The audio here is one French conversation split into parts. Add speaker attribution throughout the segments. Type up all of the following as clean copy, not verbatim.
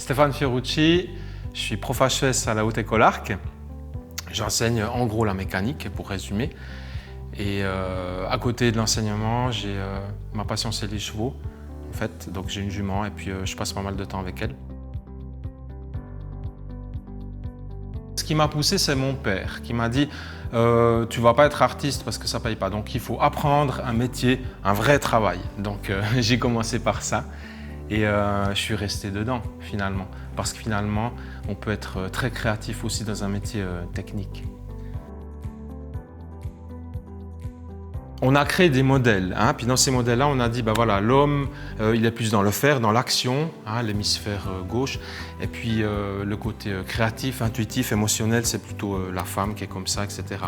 Speaker 1: Stéphane Fiorucci, je suis prof HES à la Haute École Arc. J'enseigne en gros la mécanique, pour résumer. Et à côté de l'enseignement, ma passion c'est les chevaux, en fait. Donc j'ai une jument et puis je passe pas mal de temps avec elle. Ce qui m'a poussé, c'est mon père qui m'a dit tu vas pas être artiste parce que ça paye pas. Donc il faut apprendre un métier, un vrai travail. Donc j'ai commencé par ça. Et je suis resté dedans, finalement. Parce que finalement, on peut être très créatif aussi dans un métier technique. On a créé des modèles, hein, puis dans ces modèles-là, on a dit, ben voilà, l'homme, il est plus dans le faire, dans l'action, hein, l'hémisphère gauche, et puis le côté créatif, intuitif, émotionnel, c'est plutôt la femme qui est comme ça, etc.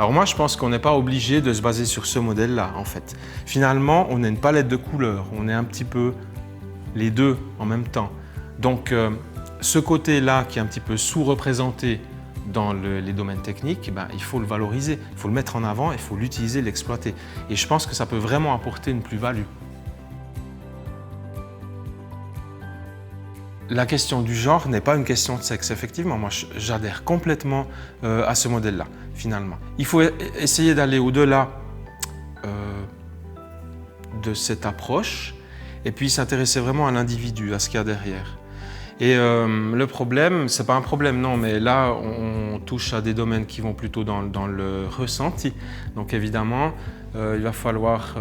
Speaker 1: Alors moi, je pense qu'on n'est pas obligé de se baser sur ce modèle-là, en fait. Finalement, on a une palette de couleurs, on est un petit peu les deux en même temps. Donc ce côté-là qui est un petit peu sous-représenté dans les domaines techniques, ben, il faut le valoriser, il faut le mettre en avant, il faut l'utiliser, l'exploiter. Et je pense que ça peut vraiment apporter une plus-value. La question du genre n'est pas une question de sexe, effectivement. Moi, j'adhère complètement à ce modèle-là, finalement. Il faut essayer d'aller au-delà de cette approche et puis s'intéresser vraiment à l'individu, à ce qu'il y a derrière. Et le problème, c'est pas un problème, non, mais là, on touche à des domaines qui vont plutôt dans le ressenti. Donc évidemment, il va falloir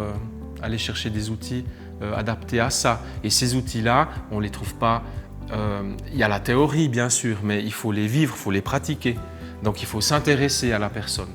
Speaker 1: aller chercher des outils adaptés à ça. Et ces outils-là, on ne les trouve pas... il y a la théorie, bien sûr, mais il faut les vivre, il faut les pratiquer. Donc il faut s'intéresser à la personne.